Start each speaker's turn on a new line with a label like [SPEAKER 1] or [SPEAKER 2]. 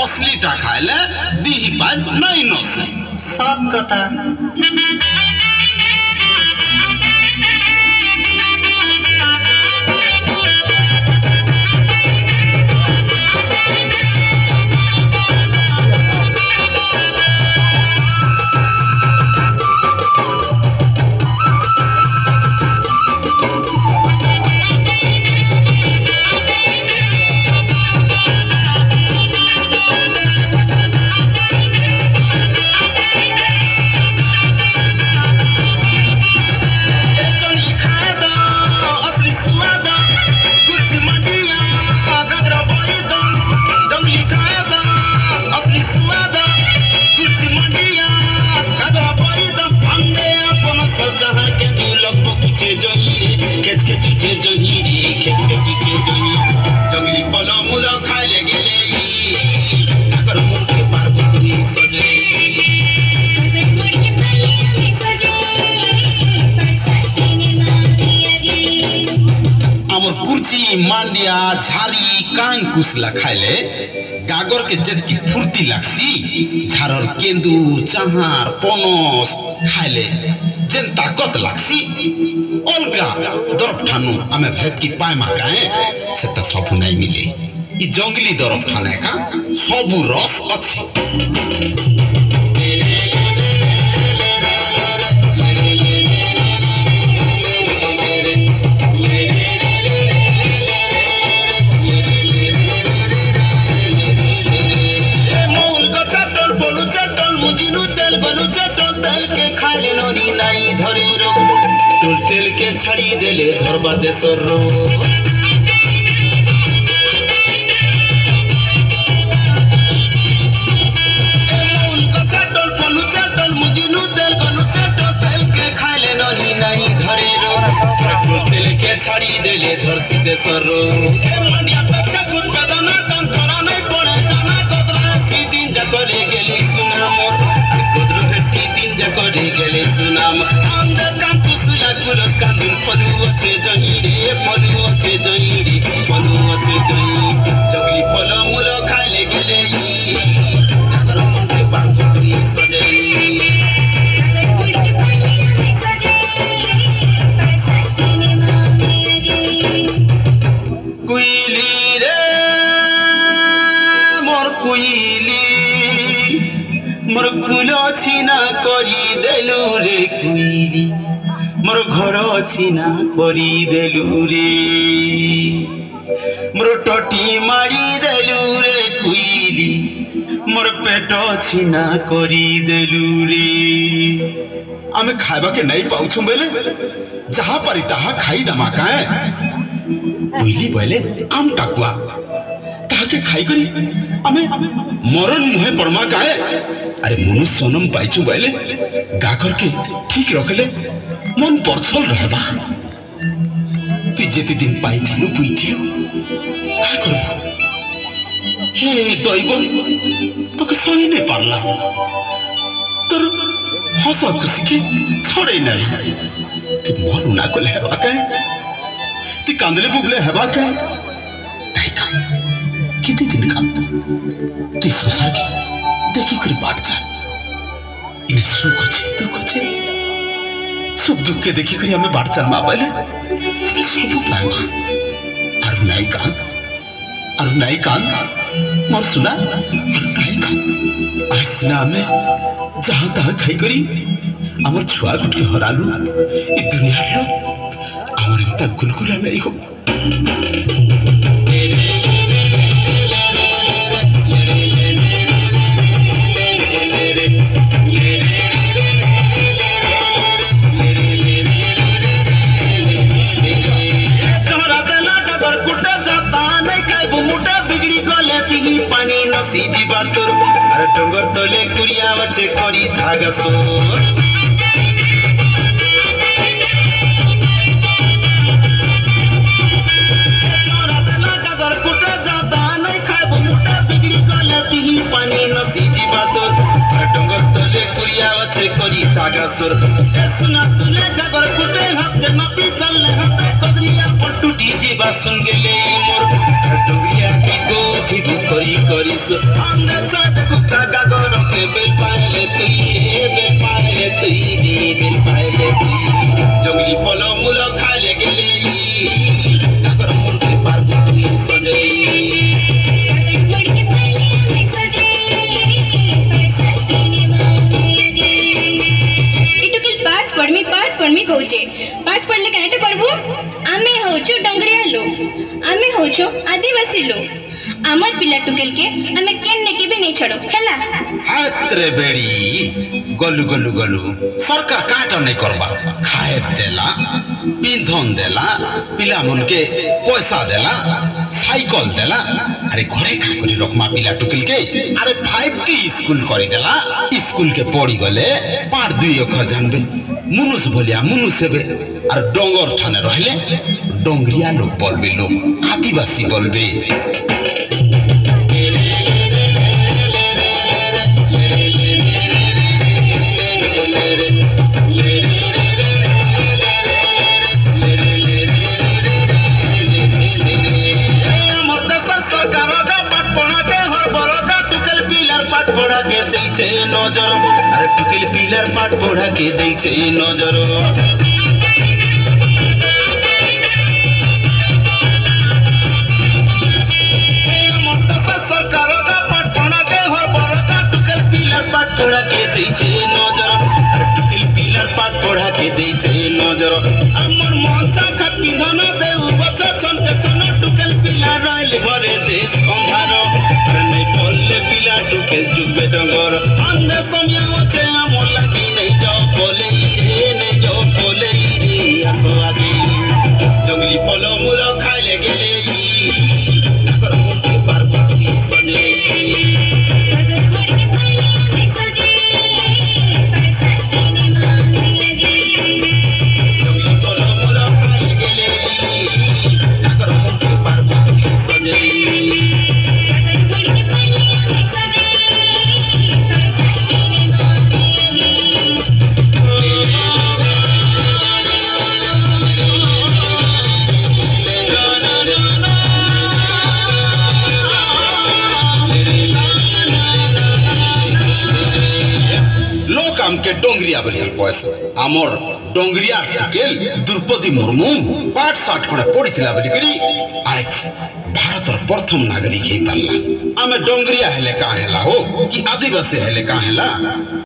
[SPEAKER 1] असलीटा खाइले दिही पाए नहीं नसे
[SPEAKER 2] सब कथा
[SPEAKER 1] जंगली फल मूल खाइले गेले ताकर मुंह के पार्वती सजे हमर कुर्ची मांडिया झारी कांग कुसला खाइले गागर के जेत की फुर्ती लागसी झारर केंदू चाहार पनस खाइले जेन ताकत लागसी अलगा दरफ ठानु आमे भेद की पाए मागाए सेटा सबु नहीं मिले ई जंगली दरफ ठाने का सबु रस अछि तेल के छड़ी देले धरबा देसर रो मूल को चटल पलू चटल मुजिनु तेल गलू चटल तेल के खाइले ननी नहीं धरे रो तेल के छड़ी देले धरसी देसर रो मंडिया पक्का गुड बदना टन करा नहीं पड़े जाना गदरा सी दिन जकले गेले सुना मोर गदरा सी दिन जकले गेले सुना मोर आंदा काम गुलत कांदुल पलू अच्छे जहीरे पलू अच्छे जहीरे पलू अच्छे जही जंगली फल मूल खाइले गेले ताकर मुंह के पार्वती सजे कुइली रे मोर कुइली मोर कुलो छिना करी देलु रे कुइली मोर घर छिना करी देलु रे मोर टटी मारी देलु रे कुइली मोर पेट छिना करी देलु रे आमे खाइबा के नहीं पाउछु बेले जहाँ पारी ताहा खाई दमा काए कुइली बोले आम टाकुआ ताके खाई करी आमे मरण मुहे पड़मा काए अरे मनुष्य सोनम पाइछु बोले गा करके ठीक रखले मन परछल रहबा तु जेते दिन पाई थिनु पुई थियो का करबो हे दैव तोके सही नहीं पारला तर हसा खुशी के छोड़े नहीं तु मन ना कोले हेबा के तु कांदले बुगले हेबा के नहीं कान किते दिन कान तु सोसा के देखि कर बाट जा इने सुख छ दुख छ सुख दुख के देखि करी हमें बाट चल मा पहले सब पामा अरु नाई कान मोर सुना अरु नाई कान आसना में जहां तहां खाई करी हमर छुआ गुट के हरालु ई दुनिया रो हमर इंता गुलगुला नहीं हो सीजी बातुर अरे टंगर तले कुरिया बचे करी धागा सोर चोरा दला गगर कुटे जाता नहीं खाबो मुटा बिगड़ी गले तिही पानी न सीजी बातुर अरे टंगर तले कुरिया बचे करी धागा सोर ए सुना तुले गगर कुटे हाथ न पी चलने हाथ कदरिया पर टूटी जीवा सुन गेले मोर टंगरिया की गोथी करी करी सो अंदे चाँद कुत्ता गागर के बेल पाएले तुई रे बेल पाएले तुई जंगली फल मूल खाले गेले गागर मुर्गे पार्वती सजे
[SPEAKER 2] पाठ पढ़मी कहूचे पाठ पढ़ले काहे करबो आमे होचो डंगरिया लोग आमे होचो आदिवासी लोग आमर पिला टुकेल के आमे केन्ने के भी नहीं छड़ो हैला
[SPEAKER 1] हात्रे बेड़ी गलु गलु गलु सरकार काटा नहीं करबा खाए देला पिंधन देला पिला मन के पैसा देला साइकिल देला अरे घरे का करी रखमा पिला टुकेल के अरे 5T स्कूल करी देला स्कूल के पढ़ी गले पार 2 अक्षर जानबे मुनुस बोलिया मुनुस हेबे और डोंगर ठाने रहले डोंगरिया लोग बोलबे लोग आदिवासी बोलबे नजर अरे टुकेल पिलर पाठ पढ़ा के दै छै नजर सरकार का पाठ पढ़ा के हर बर का टुकेल पिलर पाठ पढ़ा के दै छै नजर अरे टुकेल पिलर पाठ पढ़ा के दै छै नजर हमर मनसा खत पिंधन देउ बच्चा छन के छन टुकेल पिलर रहल घरे देश अंधार अरे नहीं पल्ले पिला टुकेल जुबे डंगर अंधे समय वचे हमर लगी नहीं जाओ बोले रे असो आगे जंगली फल मूल खाइले गेले गागर मुर्गे पार्वती सजे जंगली फल मूल खाइले गेले गागर मुर्गे पार्वती सजे के डोंगरिया बलिया बयस आमर डोंगरिया टुकेल द्रौपदी मुर्मू पाठ साठ खणे पढ़िथिला बलि करी आज भारतर प्रथम नागरिक हे पाला आमे डोंगरिया हेले का हेला हो कि आदिवासी हेले का हेला।